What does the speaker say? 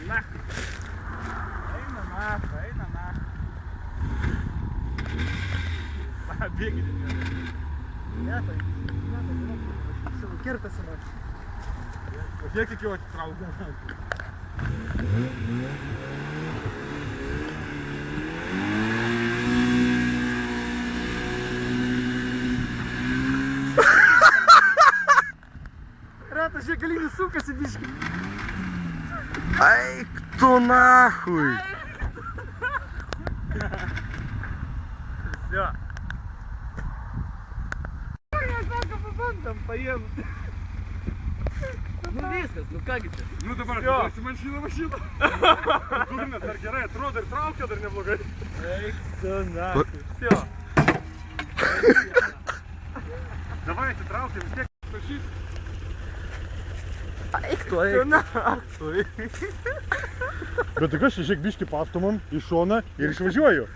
нахуй. Eina nafta, eina nafta. Bėgite. Ne, tai savo kirtas yra. Kiek iki jo atitraukia? Ratas čia galinis sukasi biškai. Eik tu nahui. Все. Я только пабандам поем. Nu viskas, nu kągi čia. Nu dabar atiduosi mašiną. Durnas dar gerai atrodo ir traukia dar neblogai. Eik tu nahui. Все. Давай atitraukia, vis tiek tašys. Eik tu, eik. Bet tai kas, šiek biškį pastumam į šoną ir išvažiuoju.